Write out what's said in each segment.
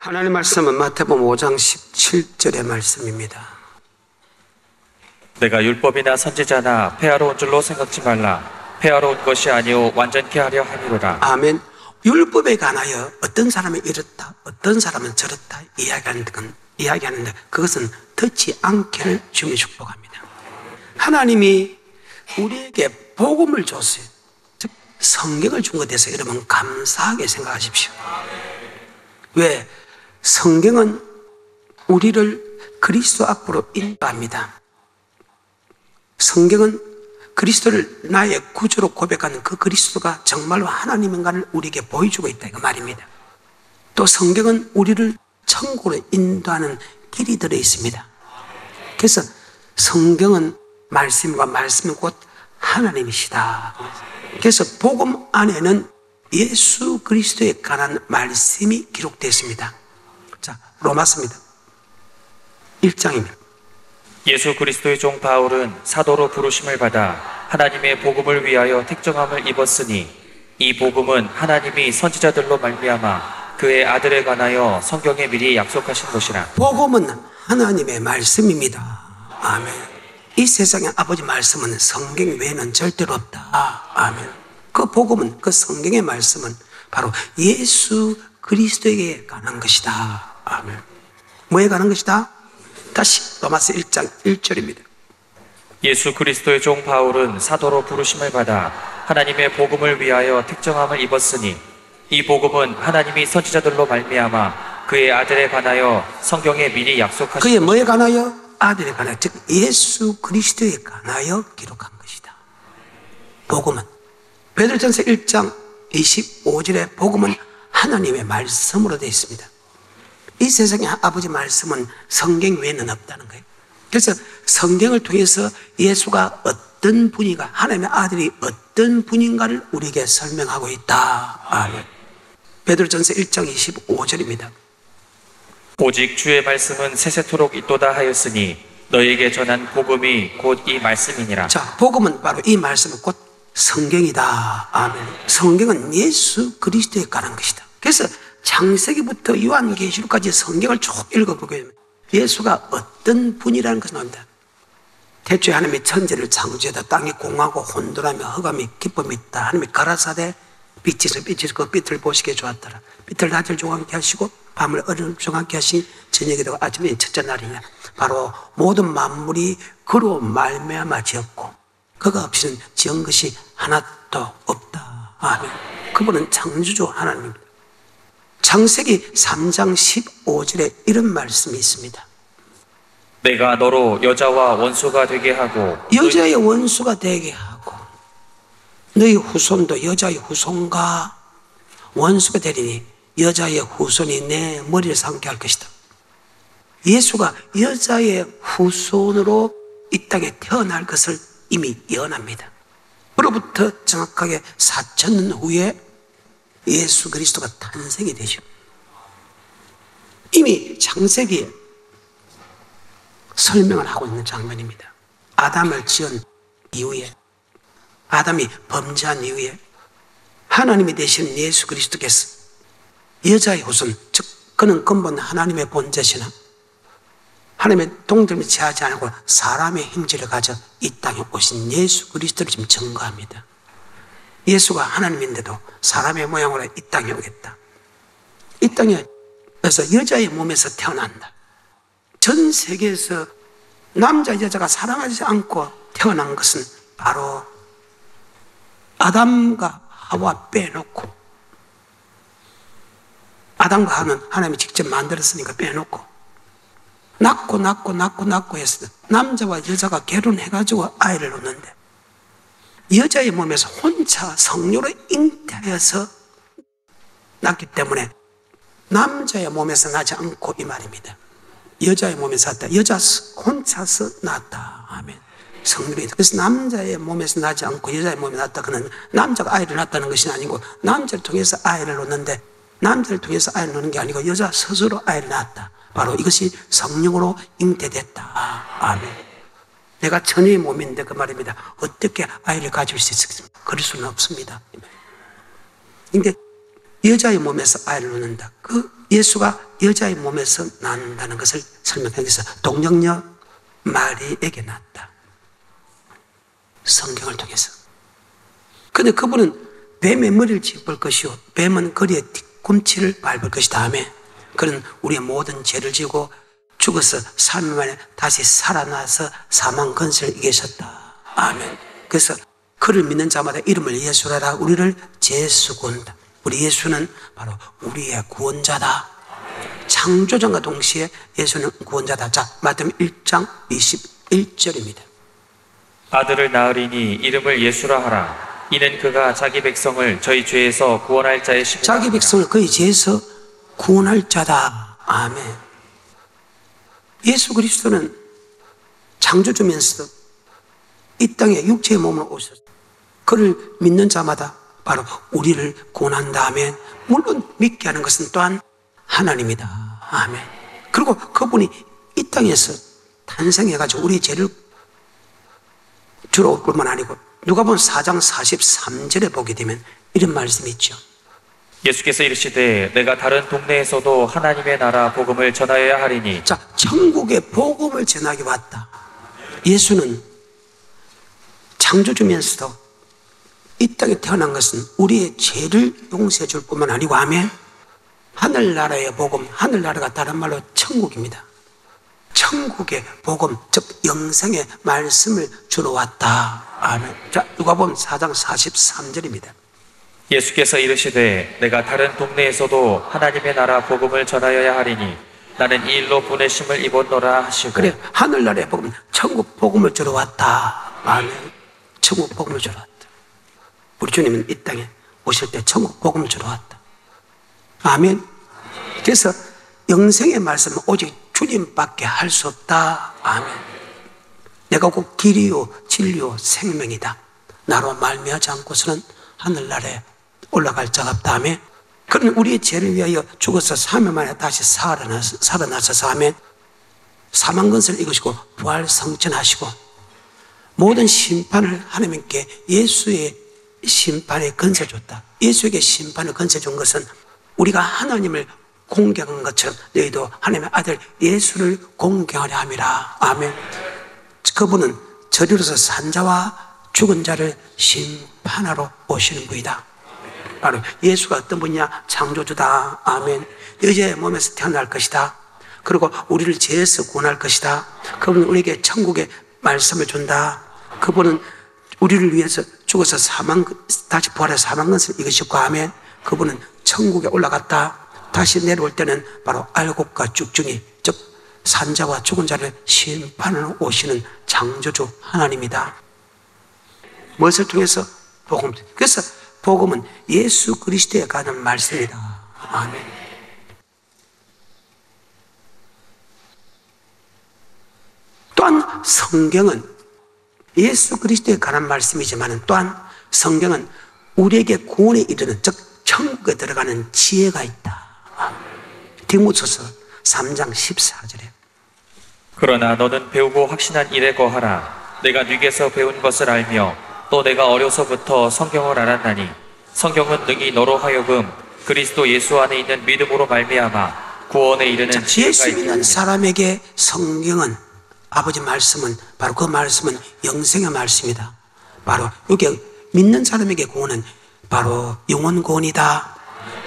하나님의 말씀은 마태복음 5장 17절의 말씀입니다. 내가 율법이나 선지자나 폐하러 온 줄로 생각지 말라. 폐하러 온 것이 아니오 완전케 하려 함이로라. 아멘. 율법에 관하여 어떤 사람은 이렇다, 어떤 사람은 저렇다 이야기하는데 그것은 듣지 않기를 주님이 축복합니다. 하나님이 우리에게 복음을 줬어요. 즉 성경을 준 것에 대해서 여러분 감사하게 생각하십시오. 왜? 성경은 우리를 그리스도 앞으로 인도합니다. 성경은 그리스도를 나의 구주로 고백하는 그 그리스도가 정말로 하나님인가를 우리에게 보여주고 있다 이거 말입니다. 또 성경은 우리를 천국으로 인도하는 길이 들어 있습니다. 그래서 성경은 말씀과 말씀은 곧 하나님이시다. 그래서 복음 안에는 예수 그리스도에 관한 말씀이 기록되어 있습니다. 자, 로마서입니다. 1장입니다. 예수 그리스도의 종 바울은 사도로 부르심을 받아 하나님의 복음을 위하여 택정함을 입었으니 이 복음은 하나님이 선지자들로 말미암아 그의 아들에 관하여 성경에 미리 약속하신 것이라. 복음은 하나님의 말씀입니다. 아멘. 이 세상의 아버지 말씀은 성경 외에는 절대로 없다. 아멘. 그 복음은, 그 성경의 말씀은 바로 예수 그리스도에게 관한 것이다. 아멘. 뭐에 관한 것이다? 다시 로마서 1장 1절입니다. 예수 그리스도의 종 바울은 사도로 부르심을 받아 하나님의 복음을 위하여 택정함을 입었으니 이 복음은 하나님이 선지자들로 말미암아 그의 아들에 관하여 성경에 미리 약속하신 그의 뭐에 관하여? 아들에 관하여, 즉 예수 그리스도에 관하여 기록한 것이다. 복음은 베드로전서 1장 25절에 복음은 하나님의 말씀으로 되어 있습니다. 이 세상의 아버지 말씀은 성경 외에는 없다는 거예요. 그래서 성경을 통해서 예수가 어떤 분인가, 하나님의 아들이 어떤 분인가를 우리에게 설명하고 있다. 아멘. 베드로전서 1장 25절입니다. 오직 주의 말씀은 세세토록 있도다 하였으니 너희에게 전한 복음이 곧 이 말씀이니라. 자, 복음은 바로 이 말씀은 곧 성경이다. 아멘. 성경은 예수 그리스도에 관한 것이다. 그래서 창세기부터 요한계시록까지 성경을 쭉 읽어보게 되면 예수가 어떤 분이라는 것이 나옵니다. 태초에 하나님이 천지를 창조하다 땅이 공하고 혼돈하며 흑암이 기쁨이 있다. 하나님이 가라사대 빛에서 그 빛을 보시게 좋았더라. 빛을 낮을 종하게 하시고 밤을 어둠을 종하게 하신 저녁이 되고 아침이 첫째 날이냐. 바로 모든 만물이 그로 말미암아 지었고 그가 없이는 지은 것이 하나도 없다. 아멘. 그분은 창조주 하나님입니다. 창세기 3장 15절에 이런 말씀이 있습니다. 내가 너로 여자와 원수가 되게 하고 여자의 원수가 되게 하고 너희 후손도 여자의 후손과 원수가 되리니 여자의 후손이 내 머리를 상게 할 것이다. 예수가 여자의 후손으로 이 땅에 태어날 것을 이미 예언합니다. 그로부터 정확하게 4,000년 후에 예수 그리스도가 탄생이 되죠. 이미 창세기에 설명을 하고 있는 장면입니다. 아담을 지은 이후에, 아담이 범죄한 이후에 하나님이 되신 예수 그리스도께서 여자의 후손, 즉 그는 근본 하나님의 본체시나 하나님의 동정을 취하지 않고 사람의 형질을 가져 이 땅에 오신 예수 그리스도를 지금 증거합니다. 예수가 하나님인데도 사람의 모양으로 이 땅에 오겠다. 이 땅에서 여자의 몸에서 태어난다. 전 세계에서 남자 여자가 사랑하지 않고 태어난 것은 바로 아담과 하와 빼놓고, 아담과 하와는 하나님이 직접 만들었으니까 빼놓고 낳고 해서 남자와 여자가 결혼해가지고 아이를 낳는데 여자의 몸에서 혼자 성녀로 잉태하여서 낳기 때문에 남자의 몸에서 나지 않고 이 말입니다. 여자의 몸에서 낳았다. 여자 혼자서 낳았다. 아멘. 성녀로 잉태. 그래서 남자의 몸에서 나지 않고 여자의 몸에 낳았다. 그는 남자가 아이를 낳았다는 것이 아니고 남자를 통해서 아이를 낳는데 남자를 통해서 아이를 낳는 게 아니고 여자 스스로 아이를 낳았다. 바로 이것이 성령으로 잉태됐다. 아멘. 내가 처녀의 몸인데 그 말입니다. 어떻게 아이를 가질 수 있겠습니까? 그럴 수는 없습니다. 근데 여자의 몸에서 아이를 낳는다. 그 예수가 여자의 몸에서 난다는 것을 설명하기 위해서 동정녀 마리에게 낳았다. 성경을 통해서. 근데 그분은 뱀의 머리를 짚을 것이요 뱀은 거리의 뒤꿈치를 밟을 것이다 하며 그는 우리의 모든 죄를 지고 죽어서 3일 만에 다시 살아나서 사망 근세를 이기셨다. 아멘. 그래서 그를 믿는 자마다 이름을 예수라라 우리를 제수군다. 우리 예수는 바로 우리의 구원자다. 창조전과 동시에 예수는 구원자다. 자, 마태복음 1장 21절입니다. 아들을 낳으리니 이름을 예수라 하라. 이는 그가 자기 백성을 저희 죄에서 구원할 자의 심이라. 자기 백성을 그의 죄에서 구원할 자다. 아멘. 예수 그리스도는 창조주면서도 이 땅에 육체의 몸으로 오셨어요. 그를 믿는 자마다 바로 우리를 구원한다. 아멘. 물론 믿게 하는 것은 또한 하나님이다. 아멘. 그리고 그분이 이 땅에서 탄생해가지고 우리의 죄를 주러 올 뿐만 아니고 누가복음 4장 43절에 보게 되면 이런 말씀이 있죠. 예수께서 이르시되 내가 다른 동네에서도 하나님의 나라 복음을 전하여야 하리니. 자, 천국의 복음을 전하기 왔다. 예수는 창조주면서도 이 땅에 태어난 것은 우리의 죄를 용서해 줄 뿐만 아니고 아멘. 하늘나라의 복음, 하늘나라가 다른 말로 천국입니다. 천국의 복음, 즉 영생의 말씀을 주러 왔다. 아멘. 자, 누가복음 4장 43절입니다. 예수께서 이르시되 내가 다른 동네에서도 하나님의 나라 복음을 전하여야 하리니 나는 이 일로 보내심을 입었노라 하시고. 그래, 하늘나라의 복음, 천국 복음을 주러 왔다. 아멘. 천국 복음을 주러 왔다. 우리 주님은 이 땅에 오실 때 천국 복음을 주러 왔다. 아멘. 그래서 영생의 말씀은 오직 주님밖에 할 수 없다. 아멘. 내가 곧 길이요 진리요 생명이다. 나로 말미암지 않고서는 하늘나라에 올라갈 자가 없다. 아멘. 그러면 우리의 죄를 위하여 죽어서 3일 만에 다시 살아나셔서 아멘. 사망 근세를 이기시고 부활 성천하시고 모든 심판을 하나님께 예수의 심판에 건세 줬다. 예수에게 심판을 건세 준 것은 우리가 하나님을 공경한 것처럼 너희도 하나님의 아들 예수를 공경하려 함이라. 아멘. 그분은 저리로서 산 자와 죽은 자를 심판하러 오시는 분이다. 바로 예수가 어떤 분이냐? 창조주다. 아멘. 여자의 몸에서 태어날 것이다. 그리고 우리를 죄에서 구원할 것이다. 그분은 우리에게 천국의 말씀을 준다. 그분은 우리를 위해서 죽어서 다시 부활해서 사망 것을 이기셨고 아멘. 그분은 천국에 올라갔다. 다시 내려올 때는 바로 알곡과 쭉중이, 즉 산자와 죽은 자를 심판하러 오시는 창조주 하나님이다. 무엇을 통해서? 복음. 그래서 복음은 예수 그리스도에 관한 말씀이다. 아멘. 또한 성경은 예수 그리스도에 관한 말씀이지만 또한 성경은 우리에게 구원에 이르는, 즉 천국에 들어가는 지혜가 있다. 디모데후서 3장 14절에 그러나 너는 배우고 확신한 일에 거하라. 내가 네게서 배운 것을 알며 또 내가 어려서부터 성경을 알았나니 성경은 능히 너로 하여금 그리스도 예수 안에 있는 믿음으로 말미암아 구원에 이르는 지혜가 예수 있게 믿는 하느니라. 사람에게 성경은, 아버지 말씀은 바로 그 말씀은 영생의 말씀이다. 바로 여기 믿는 사람에게 구원은 바로 영원 구원이다.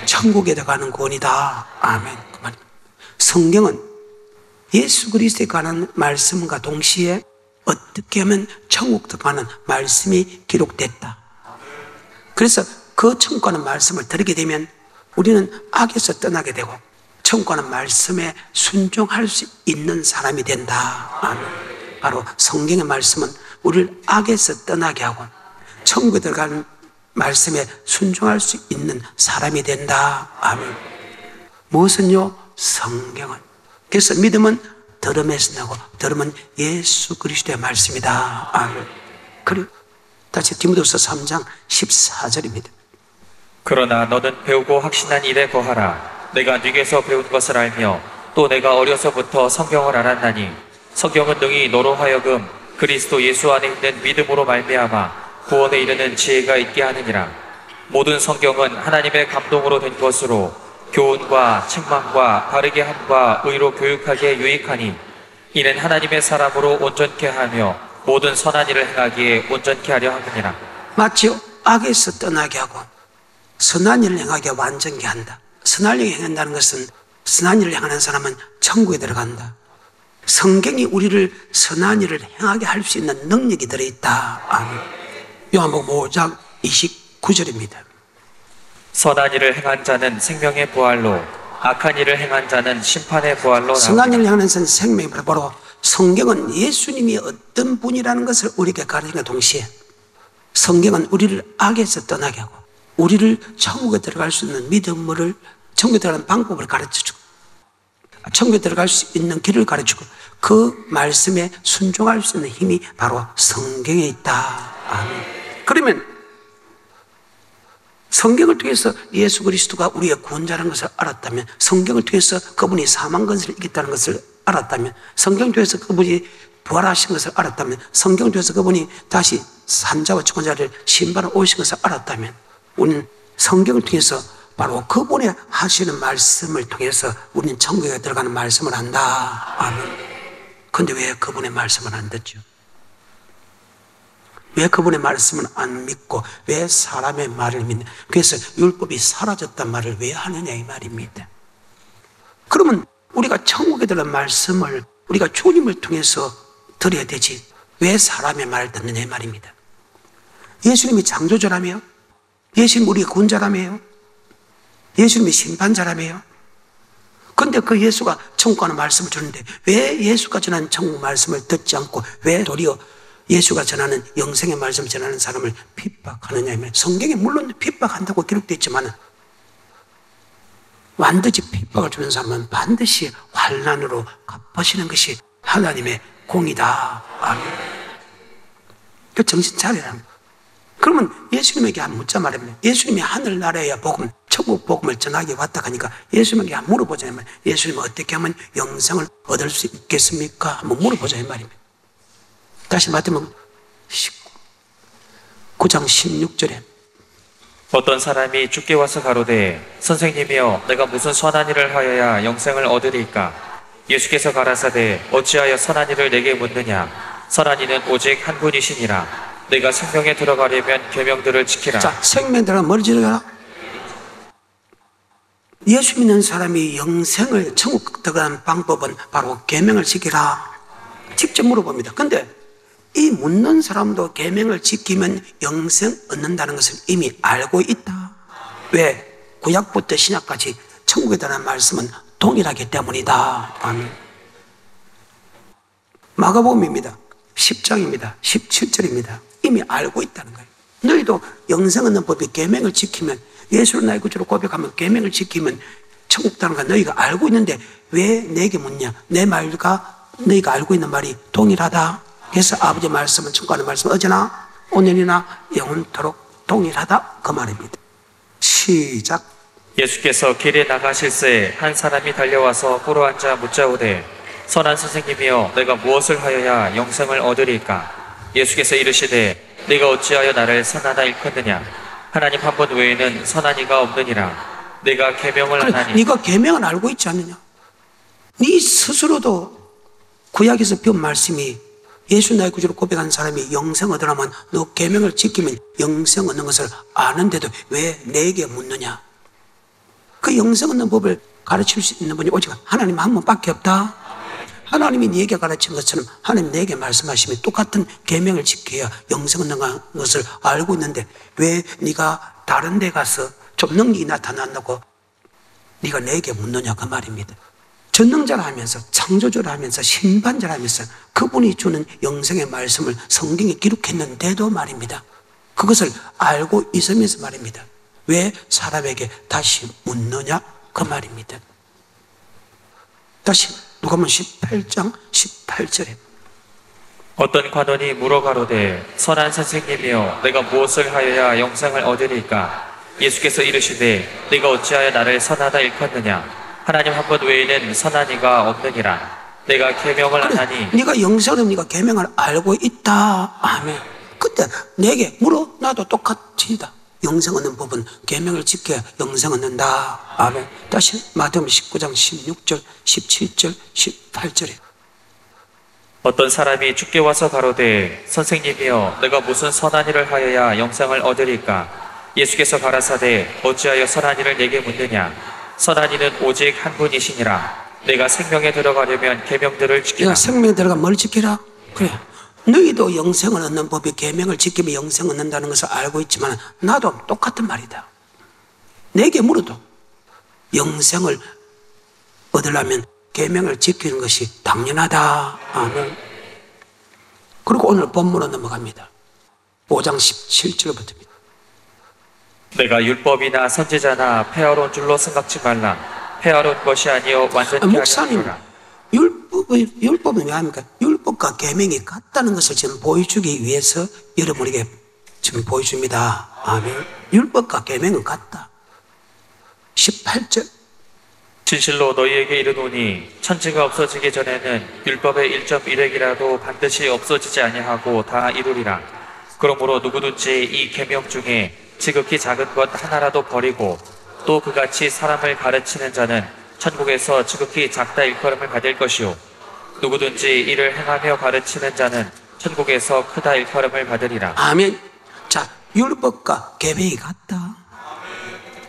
천국에 들어가는 구원이다. 아멘. 그 말. 성경은 예수 그리스도에 관한 말씀과 동시에 어떻게 하면 천국 들어가는 말씀이 기록됐다. 그래서 그 천국 가는 말씀을 들으게 되면 우리는 악에서 떠나게 되고 천국 가는 말씀에 순종할 수 있는 사람이 된다. 아멘. 바로 성경의 말씀은 우리를 악에서 떠나게 하고 천국에 들어가는 말씀에 순종할 수 있는 사람이 된다. 아멘. 무엇은요? 성경은. 그래서 믿음은 들음에서 나고 들음은 예수 그리스도의 말씀이다. 아멘. 그리고 다시 디모데후서 3장 14절입니다. 그러나 너는 배우고 확신한 일에 거하라. 내가 네게서 배운 것을 알며 또 내가 어려서부터 성경을 알았나니 성경은 능히 너로 하여금 그리스도 예수 안에 있는 믿음으로 말미암아 구원에 이르는 지혜가 있게 하느니라. 모든 성경은 하나님의 감동으로 된 것으로 교훈과 책망과 바르게 함과 의로 교육하기에 유익하니 이는 하나님의 사람으로 온전케 하며 모든 선한 일을 행하기에 온전케 하려 함이니라. 마치 악에서 떠나게 하고 선한 일을 행하게 완전케 한다. 선한 일을 행한다는 것은 선한 일을 행하는 사람은 천국에 들어간다. 성경이 우리를 선한 일을 행하게 할 수 있는 능력이 들어있다. 아멘. 요한복음 5장 29절입니다. 선한 일을 행한 자는 생명의 부활로 악한 일을 행한 자는 심판의 부활로 선한 일을 행하는 자는 생명의 부활로. 바로 성경은 예수님이 어떤 분이라는 것을 우리에게 가르치는 동시에 성경은 우리를 악에서 떠나게 하고 우리를 천국에 들어갈 수 있는 믿음을, 천국에 들어가는 방법을 가르쳐주고 천국에 들어갈 수 있는 길을 가르치고 그 말씀에 순종할 수 있는 힘이 바로 성경에 있다. 아멘. 그러면 성경을 통해서 예수 그리스도가 우리의 구원자라는 것을 알았다면, 성경을 통해서 그분이 사망 권세를 이겼다는 것을 알았다면, 성경을 통해서 그분이 부활하신 것을 알았다면, 성경을 통해서 그분이 다시 산자와 죽은자를 심판하러 오신 것을 알았다면, 우리는 성경을 통해서 바로 그분의 하시는 말씀을 통해서 우리는 천국에 들어가는 말씀을 한다. 아멘. 그런데 왜 그분의 말씀을 안 듣죠? 왜 그분의 말씀을 안 믿고 왜 사람의 말을 믿는? 그래서 율법이 사라졌단 말을 왜 하느냐 이 말입니다. 그러면 우리가 천국에 들어간 말씀을 우리가 주님을 통해서 들어야 되지 왜 사람의 말을 듣느냐 이 말입니다. 예수님이 창조자라며요? 예수님 우리의 구원자라며요? 예수님이 심판자라며요? 그런데 그 예수가 천국 가는 말씀을 주는데 왜 예수가 전하는 천국 말씀을 듣지 않고 왜 도리어 예수가 전하는 영생의 말씀을 전하는 사람을 핍박하느냐 하면, 성경에 물론 핍박한다고 기록되어 있지만 반드시 핍박을 주는 사람은 반드시 환난으로 갚으시는 것이 하나님의 공이다. 아멘. 그 정신 차리라는 거예요. 그러면 예수님에게 한 묻자 말입니다. 예수님이 하늘나라의 복음, 천국 복음을 전하게 왔다 하니까 예수님에게 한 물어보자면, 예수님은 어떻게 하면 영생을 얻을 수 있겠습니까? 한번 물어보자 이 말입니다. 다시 마태복음 9장 16절에 어떤 사람이 주께 와서 가로되 선생님이여 내가 무슨 선한 일을 하여야 영생을 얻으리까? 예수께서 가라사대 어찌하여 선한 일을 내게 묻느냐? 선한 이는 오직 한 분이시니라. 내가 생명에 들어가려면 계명들을 지키라. 자, 생명에 들어가면 뭘 지켜라? 예수 믿는 사람이 영생을 천국 들어가는 방법은 바로 계명을 지키라. 직접 물어봅니다. 근데 이 묻는 사람도 계명을 지키면 영생 얻는다는 것을 이미 알고 있다. 왜? 구약부터 신약까지 천국에 대한 말씀은 동일하기 때문이다. 아멘. 마가복음입니다. 10장입니다. 17절입니다. 이미 알고 있다는 거예요. 너희도 영생 얻는 법이 계명을 지키면, 예수를 나의 구주로 고백하면, 계명을 지키면 천국 가는 거 너희가 알고 있는데 왜 내게 묻냐? 내 말과 너희가 알고 있는 말이 동일하다. 그래서 아버지 말씀은 천국 가는 말씀은 어제나 오늘이나 영원토록 동일하다. 그 말입니다. 시작. 예수께서 길에 나가실새 한 사람이 달려와서 꿇어 앉아 묻자오되 선한 선생님이여 내가 무엇을 하여야 영생을 얻으리까? 예수께서 이르시되 네가 어찌하여 나를 선하다 일컫느냐? 하나님 한 분 외에는 선한 이가 없느니라. 내가 계명을 하나니. 네가 계명은 알고 있지 않느냐? 네 스스로도 구약에서 배운 말씀이 예수 나의 구주로 고백한 사람이 영생 얻으려면 너 계명을 지키면 영생 얻는 것을 아는데도 왜 내게 묻느냐? 그 영생 얻는 법을 가르칠 수 있는 분이 오직 하나님 한 분밖에 없다. 하나님이 네게 가르친 것처럼 하나님 내게 말씀하시면 똑같은 계명을 지켜야 영생 얻는 것을 알고 있는데 왜 네가 다른 데 가서 좀 능력이 나타난다고 네가 내게 묻느냐 그 말입니다. 전능자라 하면서 창조주라 하면서 심판자라 하면서 그분이 주는 영생의 말씀을 성경에 기록했는데도 말입니다. 그것을 알고 있으면서 말입니다. 왜 사람에게 다시 묻느냐 그 말입니다. 다시 누가복음 18장 18절에 어떤 관원이 물어 가로되 선한 선생님이여 내가 무엇을 하여야 영생을 얻으리까? 예수께서 이르시되 네가 어찌하여 나를 선하다 일컫느냐? 하나님 한 분 외에는 선한 이가 없느니라. 내가 계명을 하나니. 네가 영생을 네가 계명을 알고 있다. 아멘. 근데 내게 물어 나도 똑같이다. 영생 얻는 법은 계명을 지켜야 영생 얻는다. 아멘. 다시 마태복음 19장 16절, 17절, 18절에 어떤 사람이 주께 와서 가로되 선생님이여 내가 무슨 선한 일을 하여야 영생을 얻으리까? 예수께서 가라사대 어찌하여 선한 일을 내게 묻느냐? 선한 이는 오직 한 분이시니라. 내가 생명에 들어가려면 계명들을 지키라. 내가 생명에 들어가 뭘 지키라? 그래. 너희도 영생을 얻는 법이 계명을 지키면 영생 얻는다는 것을 알고 있지만 나도 똑같은 말이다. 내게 물어도 영생을 얻으려면 계명을 지키는 것이 당연하다. 아멘. 그리고 오늘 본문으로 넘어갑니다. 5장 17절부터입니다. 내가 율법이나 선지자나 폐하론 줄로 생각지 말라. 폐하론 것이 아니요 완전히 목사님, 율법은 왜 합니까? 율법과 계명이 같다는 것을 지금 보여주기 위해서 여러분에게 지금 보여줍니다. 아멘. 율법과 계명은 같다. 18절. 진실로 너희에게 이르노니 천지가 없어지기 전에는 율법의 1.1획이라도 반드시 없어지지 아니하고 다 이루리라. 그러므로 누구든지 이 계명 중에 지극히 작은 것 하나라도 버리고 또 그같이 사람을 가르치는 자는 천국에서 지극히 작다 일컬음을 받을 것이요 누구든지 이를 행하며 가르치는 자는 천국에서 크다 일컬음을 받으리라. 아멘. 자, 율법과 계명이 같다.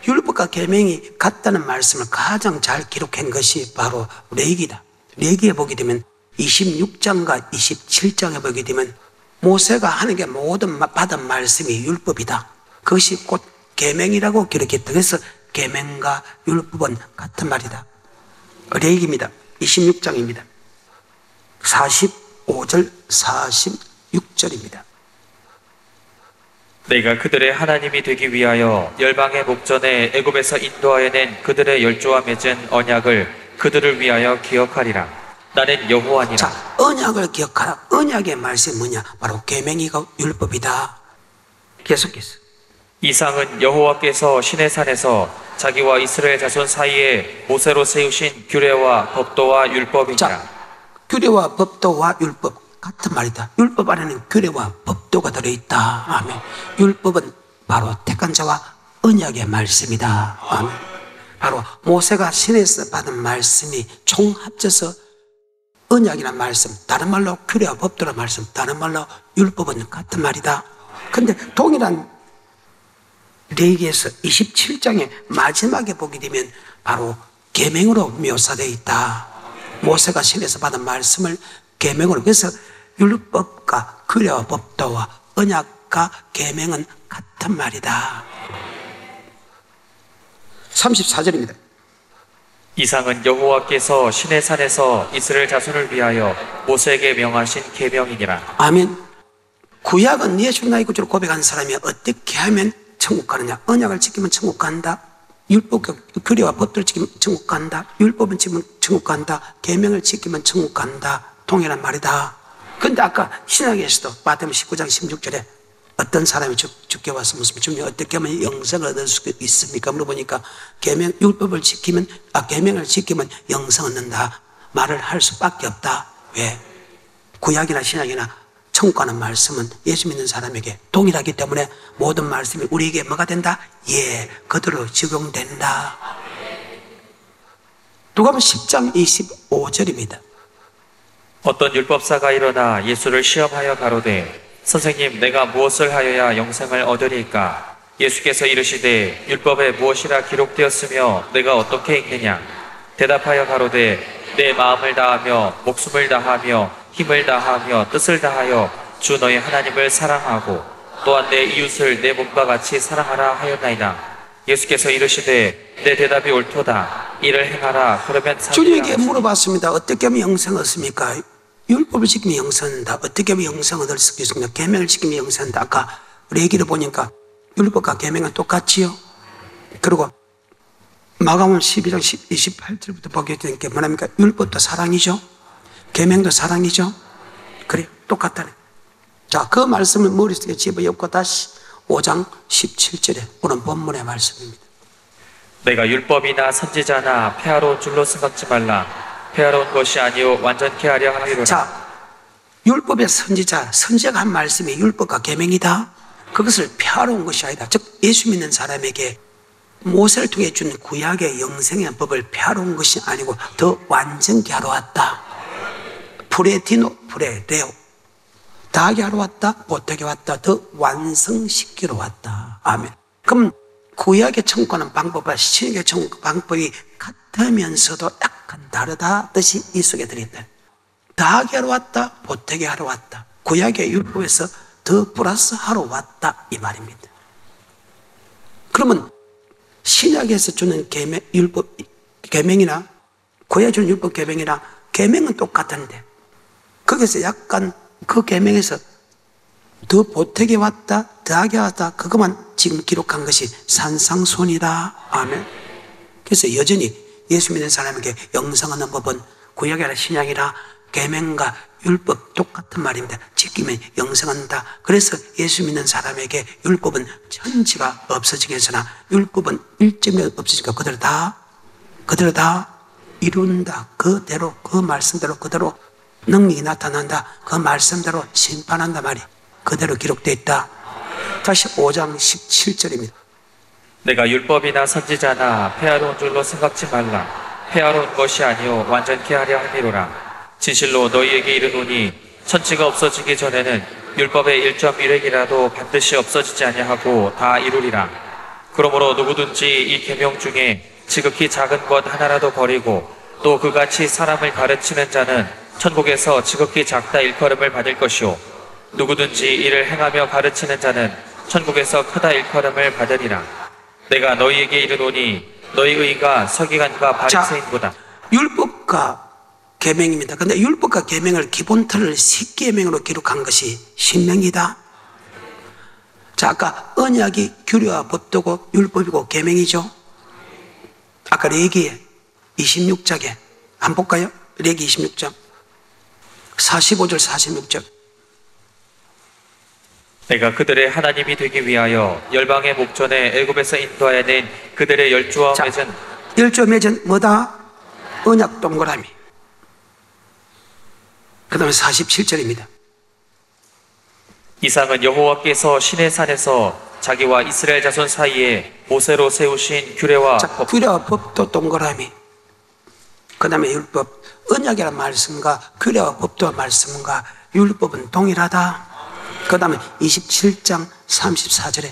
율법과 계명이 같다는 말씀을 가장 잘 기록한 것이 바로 레위기다. 레위기에 보게 되면 26장과 27장에 보게 되면 모세가 하나님께 모든 받은 말씀이 율법이다. 그것이 곧 계명이라고 기록했다. 그래서 계명과 율법은 같은 말이다. 레위기입니다. 26장입니다. 45절 46절입니다. 내가 그들의 하나님이 되기 위하여 열방의 목전에 애굽에서 인도하여 낸 그들의 열조와 맺은 언약을 그들을 위하여 기억하리라. 나는 여호와니라. 자, 언약을 기억하라. 언약의 말씀이 뭐냐? 바로 계명이고 율법이다. 계속해서 이상은 여호와께서 시내산에서 자기와 이스라엘 자손 사이에 모세로 세우신 규례와 법도와 율법이니라. 자, 규례와 법도와 율법 같은 말이다. 율법 안에는 규례와 법도가 들어있다. 아멘. 율법은 바로 택한 자와 언약의 말씀이다. 아멘. 바로 모세가 신에서 받은 말씀이 총 합쳐서 언약이라는 말씀, 다른 말로 규례와 법도라는 말씀, 다른 말로 율법은 같은 말이다. 근데 동일한 레위기에서 27장의 마지막에 보게 되면 바로 계명으로 묘사되어 있다. 모세가 신에서 받은 말씀을 계명으로. 그래서 율법과 규례와 법도와 언약과 계명은 같은 말이다. 34절입니다. 이상은 여호와께서 시내산에서 이스라엘 자손을 위하여 모세에게 명하신 계명이니라. 아멘. 구약은 예수 나의 구주로 고백한 사람이 어떻게 하면 천국 가느냐? 언약을 지키면 천국 간다. 율법과 규례와 법도를 지키면 천국 간다. 율법은 지키면 천국 간다. 계명을 지키면 천국 간다. 동일한 말이다. 근데 아까 신약에서도 마태복음 19장 16절에 어떤 사람이 죽게 와서 무슨 주님 어떻게 하면 영생을 얻을 수 있습니까? 물어보니까 율법을 지키면 계명을 지키면 영생 얻는다 말을 할 수밖에 없다. 왜? 구약이나 신약이나 천국 가는 말씀은 예수 믿는 사람에게 동일하기 때문에 모든 말씀이 우리에게 뭐가 된다? 예, 그대로 적용된다. 누가복음 10장 25절입니다. 어떤 율법사가 일어나 예수를 시험하여 가로되 선생님 내가 무엇을 하여야 영생을 얻으리까? 예수께서 이르시되 율법에 무엇이라 기록되었으며 내가 어떻게 읽느냐? 대답하여 가로되 내 마음을 다하며 목숨을 다하며 힘을 다하며 뜻을 다하여 주 너의 하나님을 사랑하고 또한 내 이웃을 내 몸과 같이 사랑하라 하였나이다. 예수께서 이르시되 내 대답이 옳도다. 이를 행하라. 그러면 주님에게 물어봤습니다. 어떻게 하면 영생 얻습니까? 율법을 지키면 영생 얻는다. 어떻게 하면 영생 얻을 수 있습니까? 계명을 지키면 영생 얻는다. 아까 레위기를 보니까 율법과 계명은 똑같지요. 그리고 마가복음 12장 28절부터 보게 되니까 뭐랍니까? 율법도 사랑이죠. 계명도 사랑이죠. 그래, 똑같다네. 자, 그 말씀을 머릿속에 집어넣고 다시 5장 17절에 오늘 본문의 말씀입니다. 내가 율법이나 선지자나 폐하러 줄로 생각지 말라. 폐하러운 것이 아니요 완전케 하려 하리로라. 자, 율법의 선지자가 한 말씀이 율법과 계명이다. 그것을 폐하러 온 것이 아니다. 즉 예수 믿는 사람에게 모세를 통해 준 구약의 영생의 법을 폐하러 온 것이 아니고 더 완전케 하러 왔다. 프레디노 프레레오, 다하게 하러 왔다, 보태게 왔다, 더 완성시키러 왔다. 아멘. 그럼 구약의 천국하는 방법과 신약의 천국 방법이 같으면서도 약간 다르다 뜻이 이 속에 들어있다. 다하게 하러 왔다, 보태게 하러 왔다. 구약의 율법에서 더 플러스 하러 왔다 이 말입니다. 그러면 신약에서 주는 율법 계명이나 구약에 주는 율법 계명이나 계명은 똑같은데 거기서 약간 그 계명에서 더 보태게 왔다, 더하게 왔다, 그것만 지금 기록한 것이 산상수훈이다. 아멘. 그래서 여전히 예수 믿는 사람에게 영생하는 법은 구약이라 신약이라 계명과 율법 똑같은 말입니다. 지키면 영생한다. 그래서 예수 믿는 사람에게 율법은 천지가 없어지게 했으나 율법은 일점이 없어지니까 그대로 다 이룬다. 그대로 그 말씀대로 그대로 능력이 나타난다. 그 말씀대로 심판한다 말이 그대로 기록되어 있다. 다시 5장 17절입니다. 내가 율법이나 선지자나 폐하러 온 줄로 생각지 말라. 폐하러 온 것이 아니요 완전케 하려 함이로라. 진실로 너희에게 이르노니 천지가 없어지기 전에는 율법의 1.1획이라도 반드시 없어지지 아니하고 다 이루리라. 그러므로 누구든지 이 계명 중에 지극히 작은 것 하나라도 버리고 또 그같이 사람을 가르치는 자는 천국에서 지극히 작다 일컬음을 받을 것이요 누구든지 이를 행하며 가르치는 자는 천국에서 크다 일컬음을 받으리라. 내가 너희에게 이르노니 너희 의가 서기관과 바리새인보다. 율법과 계명입니다. 그런데 율법과 계명을 기본 틀을 10계명으로 기록한 것이 신명이다. 자, 아까 언약이 규례와 법도고 율법이고 계명이죠. 아까 레위기에 26장에 한번 볼까요? 레위기 26장 45절 46절. 내가 그들의 하나님이 되기 위하여 열방의 목전에 애굽에서 인도하여 낸 그들의 열조와 맺은 열조 맺은 뭐다? 언약 동그라미. 그 다음에 47절입니다. 이상은 여호와께서 시내 산에서 자기와 이스라엘 자손 사이에 모세로 세우신 규례와 법. 규례와 법도 동그라미. 그 다음에 율법. 언약이라는 말씀과 규례와 법도와 말씀과 율법은 동일하다. 그 다음에 27장 34절에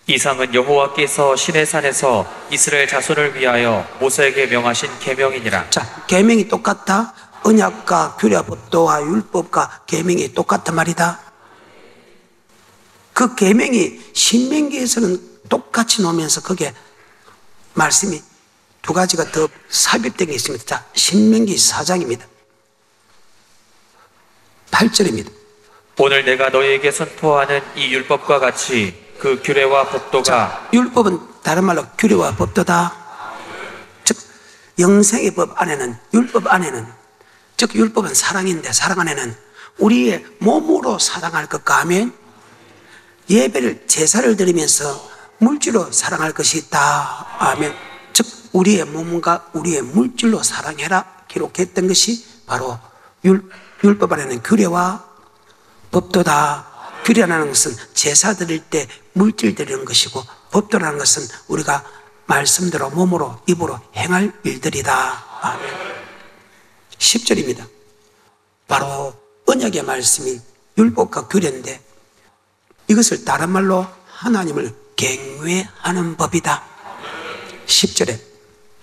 이상은 여호와께서 시내 산에서 이스라엘 자손을 위하여 모세에게 명하신 계명이니라. 자, 계명이 똑같다. 언약과 규례와 법도와 율법과 계명이 똑같단 말이다. 그 계명이 신명기에서는 똑같이 놓으면서 거기에 말씀이 두 가지가 더 삽입된 게 있습니다. 자, 신명기 4장입니다. 8절입니다. 오늘 내가 너희에게 선포하는 이 율법과 같이 그 규례와 법도가. 자, 율법은 다른 말로 규례와 법도다. 즉 영생의 법 안에는, 율법 안에는, 즉 율법은 사랑인데 사랑 안에는 우리의 몸으로 사랑할 것과 아멘, 예배를 제사를 드리면서 물질로 사랑할 것이 있다. 아멘. 즉 우리의 몸과 우리의 물질로 사랑해라 기록했던 것이 바로 율법 안에는 규례와 법도다. 규례라는 것은 제사 드릴 때 물질 드리는 것이고 법도라는 것은 우리가 말씀대로 몸으로 입으로 행할 일들이다. 아멘. 10절입니다. 바로 언약의 말씀이 율법과 규례인데 이것을 다른 말로 하나님을 경외하는 법이다. 10절에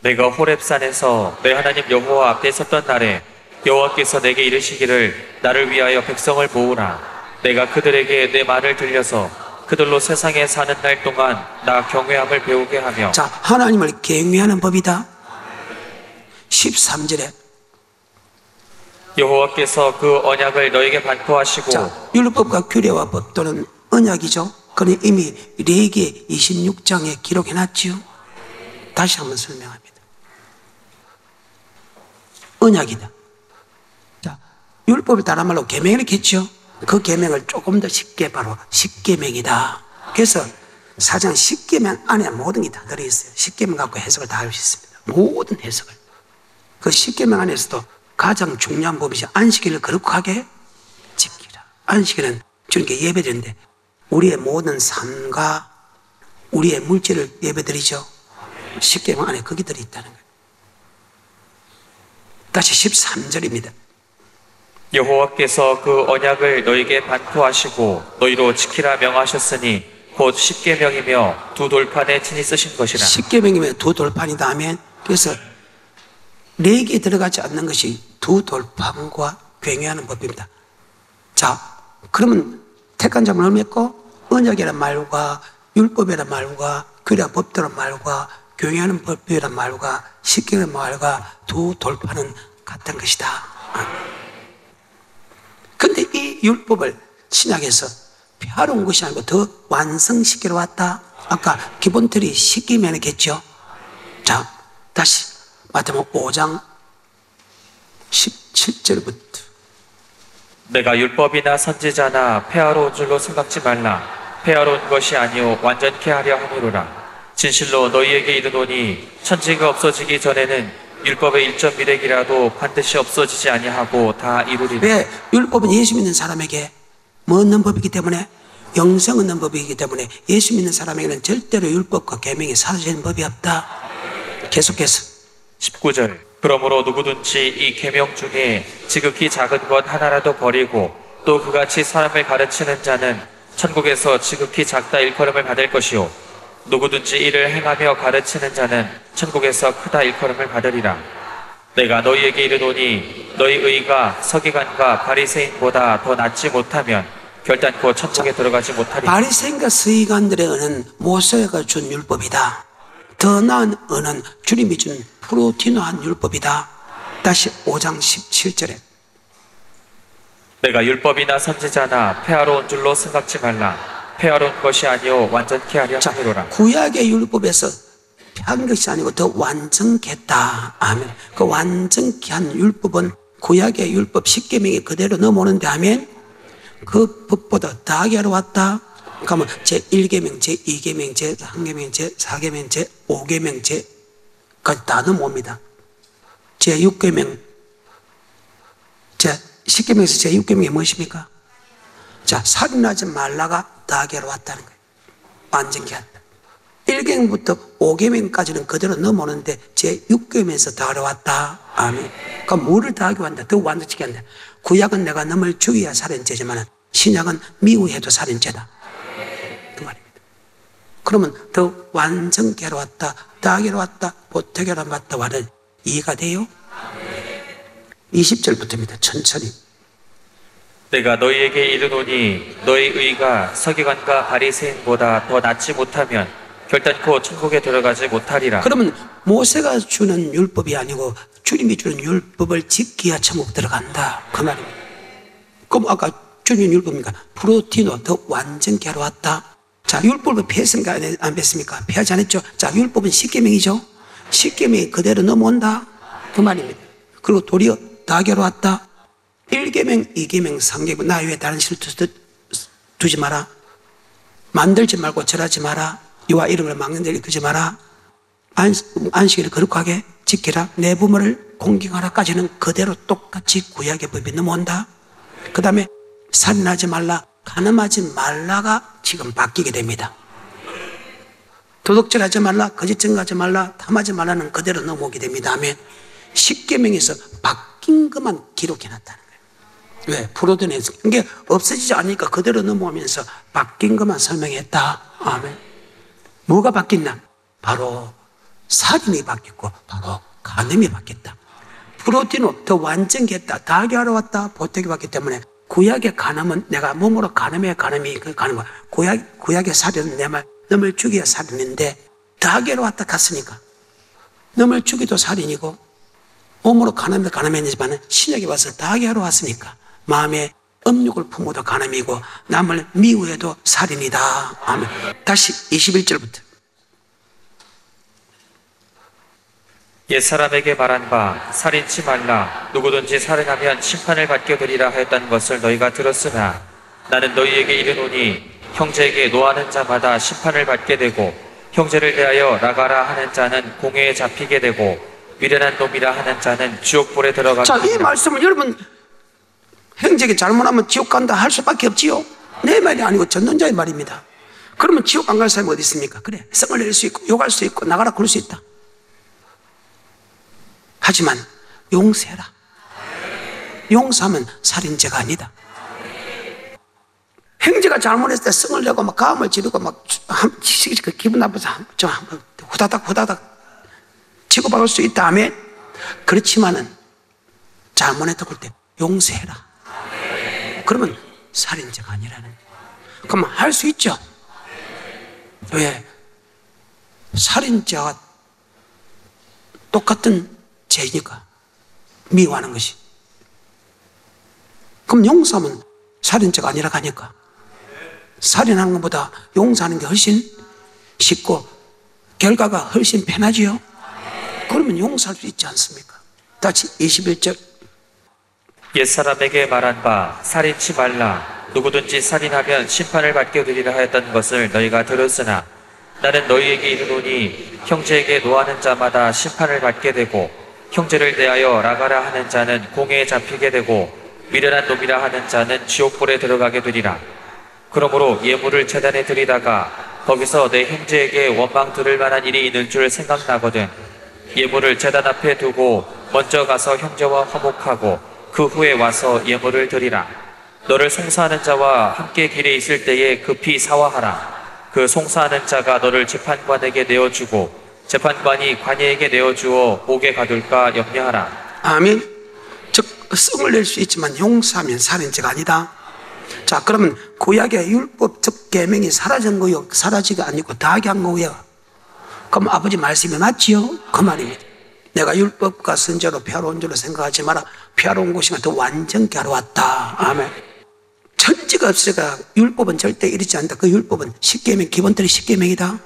내가 호렙산에서 내 하나님 여호와 앞에 섰던 날에 여호와께서 내게 이르시기를 나를 위하여 백성을 모으라. 내가 그들에게 내 말을 들려서 그들로 세상에 사는 날 동안 나 경외함을 배우게 하며. 자, 하나님을 경외하는 법이다. 13절에 여호와께서 그 언약을 너에게 반포하시고. 자, 율법과 규례와 법도는 언약이죠. 그는 이미 레위기 26장에 기록해놨지요. 다시 한번 설명합니다. 언약이다. 자, 율법을 다른 말로 계명이라고 했죠. 그 계명을 조금 더 쉽게 바로 십계명이다. 그래서 4장 십계명 안에 모든 게 다 들어있어요. 십계명 갖고 해석을 다 할 수 있습니다. 모든 해석을. 그 십계명 안에서도 가장 중요한 법이죠. 안식일을 거룩하게 지키라. 안식일은 주님께 예배드리는데 우리의 모든 삶과 우리의 물질을 예배드리죠. 10계명 안에 거기 들어있다는 거예요. 다시 13절입니다. 여호와께서 그 언약을 너에게 반포하시고 너희로 지키라 명하셨으니 곧 10계명이며 두 돌판에 친히 쓰신 것이라. 10계명이면 두 돌판이다 하면, 그래서 4개 들어가지 않는 것이 두 돌판과 굉해하는 법입니다. 자, 그러면 택한 자는 얼마였고? 언약이란 말과 율법이란 말과 규례와 법도란 말과 경외하는 법이란 말과 10계명이란 말과 두 돌판은 같은 것이다. 그런데 이 율법을 신약에서 펴놓은 것이 아니고 더 완성시키러 왔다. 아까 기본 틀이 10계명이겠죠. 자, 다시 마태복음 5장 17절부터 내가 율법이나 선지자나 폐하러 온 줄로 생각지 말라. 폐하러 온 것이 아니오 완전케 하려 함이로라. 진실로 너희에게 이르노니 천지가 없어지기 전에는 율법의 1.1획이라도 반드시 없어지지 아니하고 다 이루리라. 왜? 율법은 예수 믿는 사람에게 뭐 얻는 법이기 때문에, 영생 얻는 법이기 때문에 예수 믿는 사람에게는 절대로 율법과 계명이 사라지는 법이 없다. 계속해서 19절. 그러므로 누구든지 이 계명 중에 지극히 작은 것 하나라도 버리고 또 그같이 사람을 가르치는 자는 천국에서 지극히 작다 일컬음을 받을 것이요 누구든지 이를 행하며 가르치는 자는 천국에서 크다 일컬음을 받으리라. 내가 너희에게 이르노니 너희 의가 서기관과 바리새인보다 더 낫지 못하면 결단코 천국에 들어가지 못하리라. 바리새인과 서기관들의 은은 모세가 준 율법이다. 더 나은 은은 주님이 준 프로티노한 율법이다. 다시 5장 17절에 내가 율법이나 선지자나 폐하러 온 줄로 생각지 말라. 폐하러 온 것이 아니오 완전케 하려 함이로라. 구약의 율법에서 한 것이 아니고 더 완전케했다. 아멘. 그 완전케 한 율법은 구약의 율법 10계명이 그대로 넘어오는데 하면 그 법보다 더하게 하러 왔다. 그러면 제1계명, 제2계명, 제3계명, 제4계명, 제5계명, 제까지 다 넘어옵니다. 제6계명, 제10계명에서 제6계명이 무엇입니까? 자, 살인하지 말라가 더하게 하러 왔다는 거예요. 완전케 한다. 1계명부터 5계명까지는 그대로 넘어오는데 제6계명에서 더하러 왔다. 아멘. 그럼 뭐를 더하게 한다? 더 완전케 한다. 구약은 내가 너를 죽여야 살인죄지만 신약은 미워해도 살인죄다. 그 말입니다. 그러면 더 완전케 하러 왔다, 더하게 하러 왔다, 보태게 하러 왔다 와는 이해가 돼요? 20절부터입니다. 천천히. 내가 너희에게 이르노니 너희 의가 서기관과 바리새인보다 더 낫지 못하면 결단코 천국에 들어가지 못하리라. 그러면 모세가 주는 율법이 아니고 주님이 주는 율법을 지켜야 천국 들어간다. 그 말입니다. 그럼 아까 주님 율법입니까? 프로티노 더 완전케 하러 왔다. 자, 율법을 폐했습니까? 안 뺐습니까? 폐하지 않았죠? 자, 율법은 10계명이죠? 10계명이 그대로 넘어온다. 그 말입니다. 그리고 도리어 더하게 하러 왔다. 1계명, 2계명, 3계명 나 외에 다른 신을 두지 마라. 만들지 말고 절하지 마라. 여호와 이름을 막는 데를 일으키지 마라. 안식일을 거룩하게 지키라. 내 부모를 공경하라까지는 그대로 똑같이 구약의 법이 넘어온다. 그 다음에 살인하지 말라, 간음하지 말라가 지금 바뀌게 됩니다. 도둑질하지 말라, 거짓 증거하지 말라, 탐하지 말라는 그대로 넘어오게 됩니다. 아멘. 10계명에서 바뀐 것만 기록해놨다는 거예요. 왜? 프로드네스. 이게 없어지지 않으니까 그대로 넘어오면서 바뀐 것만 설명했다. 아멘. 뭐가 바뀌나? 바로 살인이 바뀌었고 바로 간음이 바뀌었다. 프로티노 더 완전히 했다. 다하게 하러 왔다. 보태기 받기 때문에 구약의 간음은 내가 몸으로 간음해 간음이 그 간음은 구약의 살인은 내 말 너를 죽여야 살인인데 다하게 하러 왔다 갔으니까 너를 죽이도 살인이고 몸으로 간음해 간음했지만 신약에 와서 다하게 하러 왔으니까 마음에 음욕을 품어도 간음이고 남을 미워해도 살인이다. 아멘. 다시 21절부터. 옛사람에게 말한 바 살인치 말라. 누구든지 살인하면 심판을 받게 되리라 하였다는 것을 너희가 들었으나 나는 너희에게 이르노니 형제에게 노하는 자마다 심판을 받게 되고 형제를 대하여 나가라 하는 자는 공회에 잡히게 되고 미련한 놈이라 하는 자는 지옥불에 들어가게 자, 되리라. 이 말씀을 여러분 형제에게 잘못하면 지옥 간다 할 수밖에 없지요. 내 말이 아니고 전능자의 말입니다. 그러면 지옥 안 갈 사람이 어디 있습니까? 그래, 성을 낼 수 있고 욕할 수 있고 나가라 그럴 수 있다. 하지만 용서해라. 용서하면 살인죄가 아니다. 형제가 잘못했을 때 성을 내고 막 가음을 지르고 막 기분 나빠서 좀 한번 후다닥 치고박을 수 있다. 아멘. 그렇지만은 잘못했다 그럴 때 용서해라. 그러면 살인죄가 아니라는. 그럼 할 수 있죠. 왜? 살인죄와 똑같은 죄니까 미워하는 것이. 그럼 용서하면 살인죄가 아니라 가니까 살인하는 것보다 용서하는 게 훨씬 쉽고 결과가 훨씬 편하지요. 그러면 용서할 수 있지 않습니까? 다시 21절. 옛사람에게 말한 바 살인치 말라. 누구든지 살인하면 심판을 받게 되리라 하였던 것을 너희가 들었으나 나는 너희에게 이르노니 형제에게 노하는 자마다 심판을 받게 되고 형제를 대하여 라가라 하는 자는 공회에 잡히게 되고 미련한 놈이라 하는 자는 지옥불에 들어가게 되리라. 그러므로 예물을 제단에 드리다가 거기서 내 형제에게 원망 들을 만한 일이 있는 줄 생각나거든 예물을 제단 앞에 두고 먼저 가서 형제와 화목하고 그 후에 와서 예물을 드리라. 너를 송사하는 자와 함께 길에 있을 때에 급히 사화하라. 그 송사하는 자가 너를 재판관에게 내어주고 재판관이 관예에게 내어주어 목에 가둘까 염려하라. 아멘. 즉 성을 낼 수 있지만 용서하면 살인죄가 아니다. 자, 그러면 구약의 율법적 계명이 사라진 거요, 사라지가 아니고 다하게 한 거예요. 그럼 아버지 말씀이 맞지요? 그 말입니다. 내가 율법과 선제로 피하러 줄로 생각하지 마라. 피하러 온 곳이 더 완전케 하러 왔다. 아멘. 천지가 없으니까 율법은 절대 이르지 않는다. 그 율법은 10계명, 기본들이 10계명이다.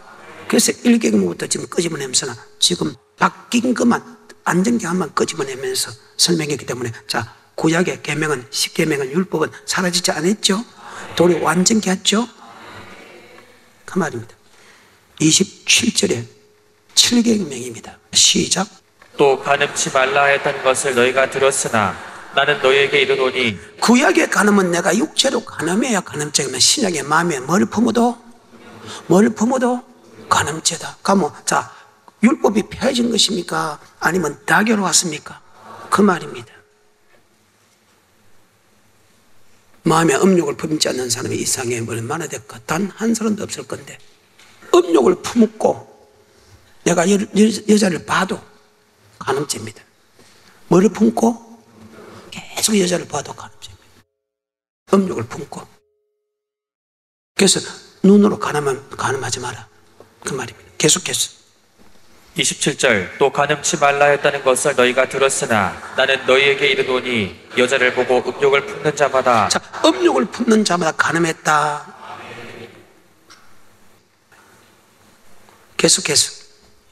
그래서 1계명부터 지금 끄집어내면서 지금 바뀐 것만, 안전케 한만 끄집어내면서 설명했기 때문에, 자, 구약의 계명은, 10계명은, 율법은 사라지지 않았죠? 도리 완전케 했죠? 그 말입니다. 27절에 7계명입니다. 시작. 또 간음치 말라 했던 것을 너희가 들었으나 나는 너희에게 이르노니 구약의 간음은 내가 육체로 간음해야 간음죄이면 신약의 마음에 뭘 품어도 간음죄다. 그러면 자, 율법이 폐해진 것입니까? 아니면 다교로 왔습니까? 그 말입니다. 마음에 음욕을 품지 않는 사람이 이 세상에 얼마나 될까? 단 한 사람도 없을 건데 음욕을 품고 내가 여자를 봐도 간음죄입니다. 뭐를 품고? 계속 여자를 봐도 간음죄입니다. 음욕을 품고. 그래서 눈으로 간음하지 마라. 그 말입니다. 계속해서 27절. 또 간음치 말라 했다는 것을 너희가 들었으나 나는 너희에게 이르노니 여자를 보고 음욕을 품는 자마다. 자, 음욕을 품는 자마다 간음했다. 계속해서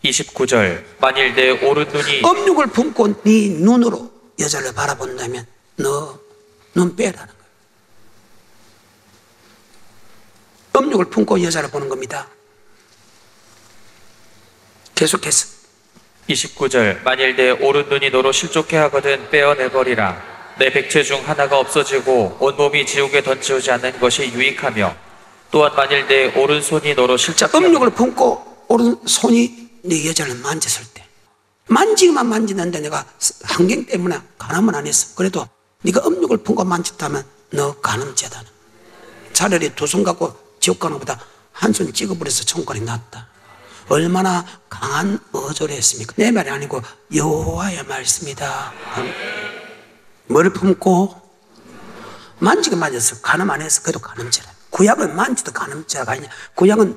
29절. 만일 내 오른 눈이 음욕을 품고 네 눈으로 여자를 바라본다면 너 눈 빼라는 거예요. 음욕을 품고 여자를 보는 겁니다. 계속해서 29절. 만일 내 오른 눈이 너로 실족해 하거든 빼어내버리라. 내 백체 중 하나가 없어지고 온몸이 지옥에 던지우지 않는 것이 유익하며 또한 만일 내 오른손이 너로 실족해 음욕을 품고 오른손이 네 여자를 만졌을 때 만지기만 만지는데 내가 환경 때문에 간음은 안 했어. 그래도 네가 음욕을 품고 만졌다면 너 간음죄다. 차라리 두 손 갖고 지옥 가는 것보다 한 손 찍어버려서 천국이 낫다. 얼마나 강한 어조를 했습니까? 내 말이 아니고 여호와의 말씀이다. 뭐를 품고 만지게 만져서 간음 안 해서 그래도 간음죄라. 구약은 만지도 간음죄가 아니냐. 구약은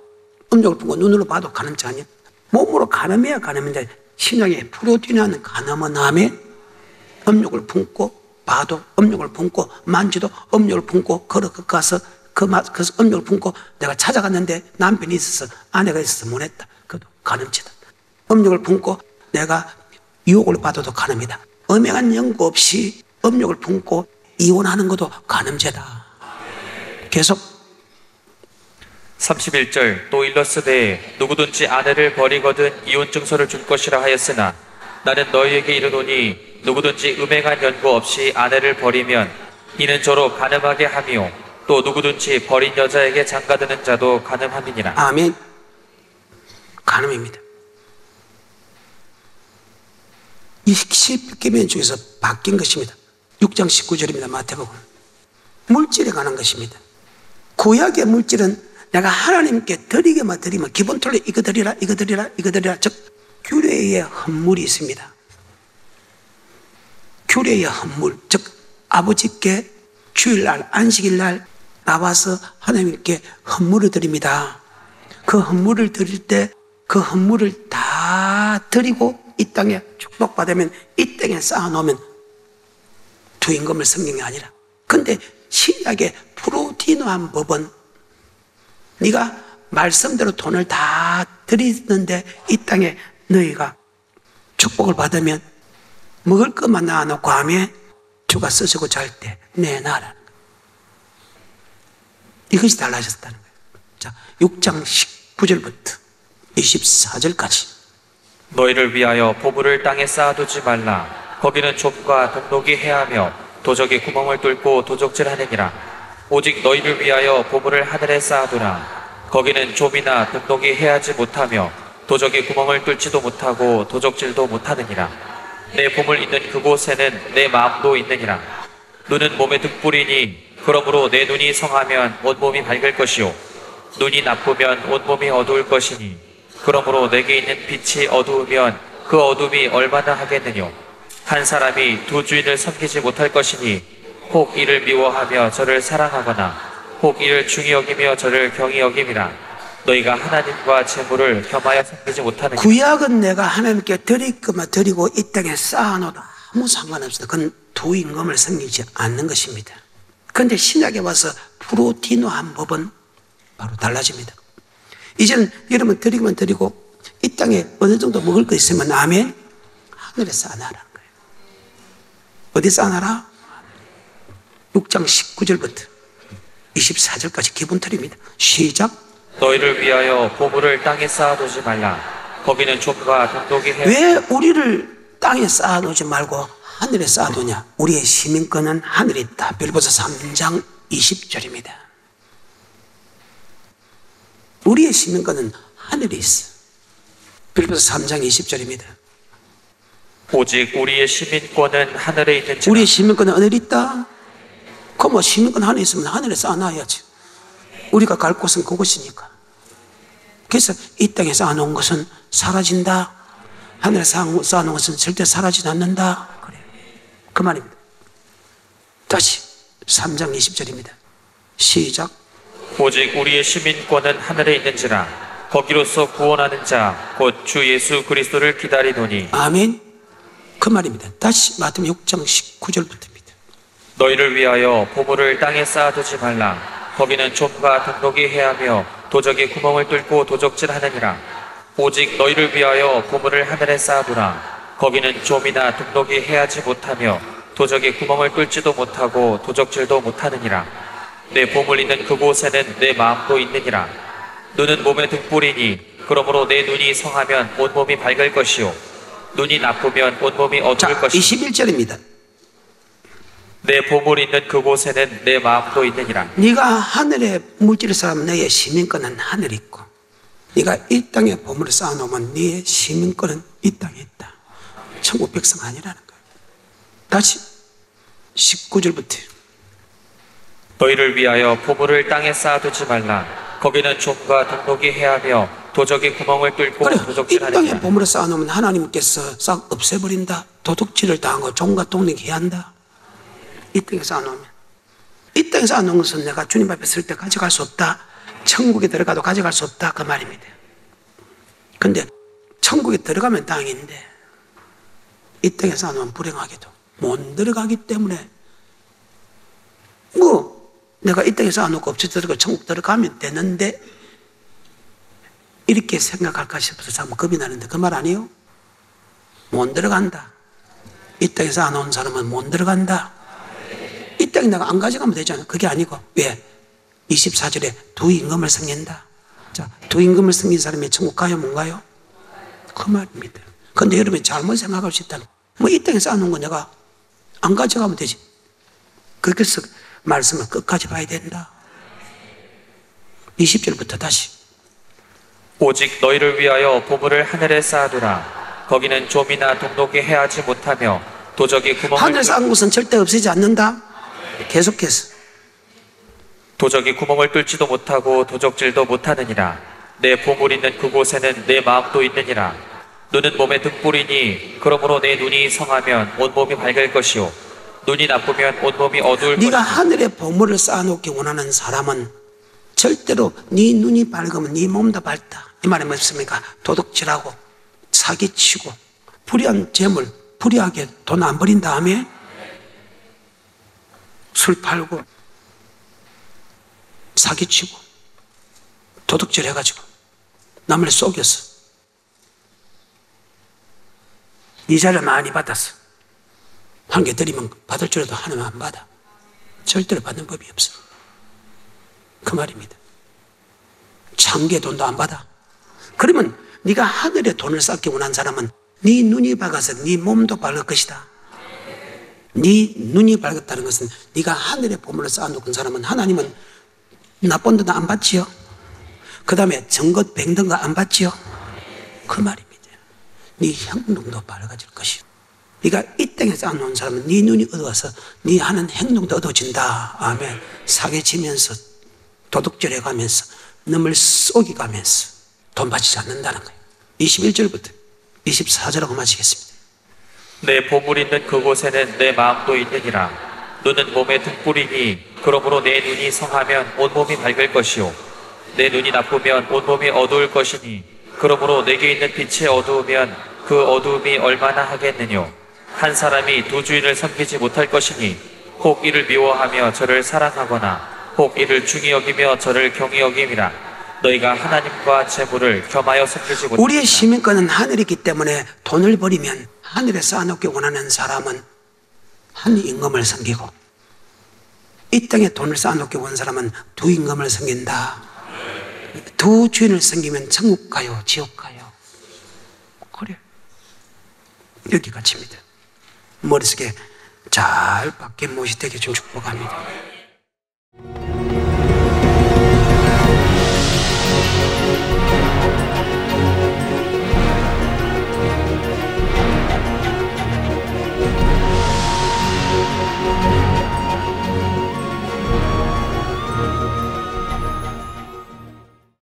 음욕을 품고 눈으로 봐도 간음죄 아니야. 몸으로 간음해야 간음인데 신약의 프로틴하는 간음은 하면 음욕을 품고 봐도 음욕을 품고 만지도 음욕을 품고 걸어가서 그 음욕을 품고 내가 찾아갔는데 남편이 있어서 아내가 있어서 못 했다. 그것도 간음죄다. 음욕을 품고 내가 유혹을 받아도 간음이다. 엄연한 연고 없이 음욕을 품고 이혼하는 것도 간음죄다. 계속 31절. 또 일러스되 누구든지 아내를 버리거든 이혼 증서를 줄 것이라 하였으나 나는 너희에게 이르노니 누구든지 음행한 연고 없이 아내를 버리면 이는 저로 간음하게 하며 또 누구든지 버린 여자에게 장가드는 자도 간음함이니라. 아멘. 간음입니다. 이 10계명 중에서 바뀐 것입니다. 6장 19절입니다. 마태복음. 물질에 관한 것입니다. 구약의 물질은 내가 하나님께 드리게만 드리면 기본 토로 이거 드리라, 이거 드리라, 이거 드리라. 즉 규례의 헌물이 있습니다. 규례의 헌물, 즉 아버지께 주일날, 안식일날 나와서 하나님께 헌물을 드립니다. 그 헌물을 드릴 때 그 헌물을 다 드리고 이 땅에 축복받으면 이 땅에 쌓아놓으면 두임금을 섬긴 게 아니라, 근데 신약의 프로티노한 법은 네가 말씀대로 돈을 다 드리는데 이 땅에 너희가 축복을 받으면 먹을 것만 놔놓고 하면 주가 쓰시고 잘 때 내놔라. 이것이 달라졌다는 거예요. 자, 6장 19절부터 24절까지. 너희를 위하여 보물을 땅에 쌓아두지 말라. 거기는 좁과 동록이 해하며 도적이 구멍을 뚫고 도적질하느니라. 오직 너희를 위하여 보물을 하늘에 쌓아두라. 거기는 좀이나 동록이 해하지 못하며 도적이 구멍을 뚫지도 못하고 도적질도 못하느니라. 내 보물 있는 그곳에는 내 마음도 있느니라. 눈은 몸의 등불이니 그러므로 내 눈이 성하면 온몸이 밝을 것이요 눈이 나쁘면 온몸이 어두울 것이니 그러므로 내게 있는 빛이 어두우면 그 어둠이 얼마나 하겠느뇨. 한 사람이 두 주인을 섬기지 못할 것이니 혹 이를 미워하며 저를 사랑하거나 혹 이를 중히 여기며 저를 경히 여김이라. 너희가 하나님과 재물을 겸하여 섬기지 못하느냐. 구약은 내가 하나님께 드릴 것만 드리고 이 땅에 쌓아놓아도 아무 상관없어요. 그건 두 임금을 섬기지 않는 것입니다. 그런데 신약에 와서 프로티노한 법은 바로 달라집니다. 이제는 여러분 드리기만 드리고 이 땅에 어느 정도 먹을 거 있으면 아멘, 하늘에 쌓아놔라는 거예요. 어디 쌓아놔라? 6장 19절부터 24절까지 기본 틀입니다. 시작. 너희를 위하여 보물을 땅에 쌓아두지 말라. 거기는 좁과 동록이 해. 왜 우리를 땅에 쌓아놓지 말고 하늘에 쌓아두냐? 우리의 시민권은 하늘에 있다. 빌보서 3장 20절입니다. 우리의 시민권은 하늘에 있어. 빌보서 3장 20절입니다. 오직 우리의 시민권은 하늘에 있는지라. 우리의 시민권은 어디 있다? 그럼 뭐 시민권 하늘에 있으면 하늘에 쌓아놔야지. 우리가 갈 곳은 그곳이니까. 그래서 이 땅에 쌓아놓은 것은 사라진다. 하늘에 쌓아놓은 것은 절대 사라지지 않는다. 그래요. 그 말입니다. 다시 3장 20절입니다. 시작. 오직 우리의 시민권은 하늘에 있는지라. 거기로서 구원하는 자 곧 주 예수 그리스도를 기다리노니. 아멘. 그 말입니다. 다시 마태복음 6장 19절부터입니다. 너희를 위하여 보물을 땅에 쌓아두지 말라. 거기는 좁과 동록이 해하며 도적이 구멍을 뚫고 도적질하느니라. 오직 너희를 위하여 보물을 하늘에 쌓아두라. 거기는 좀이나 동록이 해하지 못하며 도적이 구멍을 뚫지도 못하고 도적질도 못하느니라. 내 보물 있는 그곳에는 내 마음도 있느니라. 눈은 몸의 등불이니 그러므로 내 눈이 성하면 온몸이 밝을 것이요 눈이 나쁘면 온몸이 어두울 것이요. 21절입니다. 내 보물 있는 그곳에는 내 마음도 있느니라. 네가 하늘에 물질을 쌓으면 너의 시민권은 하늘에 있고, 네가 이 땅에 보물을 쌓아놓으면 네 시민권은 이 땅에 있다. 천국 백성 아니라는 거예요. 다시 19절부터. 너희를 위하여 보물을 땅에 쌓아두지 말라. 거기는 좁과 동록이 해하며 도적이 구멍을 뚫고 그래, 이 땅에 도적질하느니라. 보물을 쌓아놓으면 하나님께서 싹 없애버린다. 도둑질을 당하고 종과 동력이 한다. 이 땅에 쌓아놓으면. 이 땅에 쌓아놓은 것은 내가 주님 앞에 설 때 가져갈 수 없다. 천국에 들어가도 가져갈 수 없다. 그 말입니다. 근데 천국에 들어가면 땅인데 이 땅에 쌓아놓으면 불행하게도 못 들어가기 때문에 뭐 내가 이 땅에 쌓아놓고 없어져서 천국 들어가면 되는데 이렇게 생각할까 싶어서 자꾸 겁이 나는데 그 말 아니에요? 못 들어간다. 이 땅에 쌓아놓은 사람은 못 들어간다. 이 땅에 내가 안 가져가면 되잖아. 그게 아니고 왜? 24절에 두 임금을 섬긴다. 자, 두 임금을 섬긴 사람이 천국 가요, 못 가요? 그 말입니다. 그런데 여러분이 잘못 생각할 수 있다는, 뭐 이 땅에 쌓아놓은 거 내가 안 가져가면 되지. 그래서 말씀을 끝까지 봐야 된다. 20절부터 다시. 오직 너희를 위하여 보물을 하늘에 쌓아두라. 거기는 좀이나 동록이 해하지 못하며 도적이 구멍을 하늘에 쌓은 곳은 절대 없애지 않는다. 계속해서. 도적이 구멍을 뚫지도 못하고 도적질도 못하느니라. 내 보물 있는 그곳에는 내 마음도 있느니라. 눈은 몸의 등불이니 그러므로 내 눈이 성하면 온몸이 밝을 것이요 눈이 나쁘면 온몸이 어두울 네가 것이요 하늘에 보물을 쌓아놓기 원하는 사람은 절대로 네 눈이 밝으면 네 몸도 밝다. 이 말이 무엇입니까? 도둑질하고 사기치고 불의한 재물, 불의하게 돈 안 버린 다음에 술 팔고 사기치고 도둑질 해가지고 남을 속였어. 이자를 많이 받았어. 한 개 드리면 받을 줄 알아도 하나만 안 받아. 절대로 받는 법이 없어. 그 말입니다. 1,000개 돈도 안 받아. 그러면 네가 하늘에 돈을 쌓기 원한 사람은 네 눈이 밝아서 네 몸도 밝을 것이다. 네 눈이 밝았다는 것은 네가 하늘에 보물을 쌓아놓은 사람은 하나님은 나쁜 돈 안 받지요. 그 다음에 정것 백등가 안 받지요. 그 말입니다. 네 행동도 밝아질 것이요. 네가 이 땅에 쌓아놓은 사람은 네 눈이 어두워서 네 하는 행동도 어두워진다. 아멘. 사기치면서 도둑질해가면서 남을 속이가면서 돈 받지 않는다는 거예요. 21절부터 24절하고 마치겠습니다. 내 보물 있는 그곳에는 내 마음도 있느니라. 눈은 몸의 등불이니 그러므로 내 눈이 성하면 온몸이 밝을 것이요 내 눈이 나쁘면 온몸이 어두울 것이니 그러므로 내게 있는 빛이 어두우면 그 어두움이 얼마나 하겠느뇨. 한 사람이 두 주인을 섬기지 못할 것이니 혹 이를 미워하며 저를 사랑하거나 혹 이를 중히 여기며 저를 경히 여김이라. 너희가 하나님과 재물을 겸하여 섬기지 못하리라. 우리의 시민권은 하늘이기 때문에 돈을 버리면 하늘에 쌓아놓기 원하는 사람은 한 임금을 섬기고 이 땅에 돈을 쌓아놓기 원하는 사람은 두 임금을 섬긴다. 두 주인을 섬기면 천국 가요, 지옥 가요. 그래. 여기까지입니다. 머릿속에 잘 박힌 못이 되게 좀 축복합니다.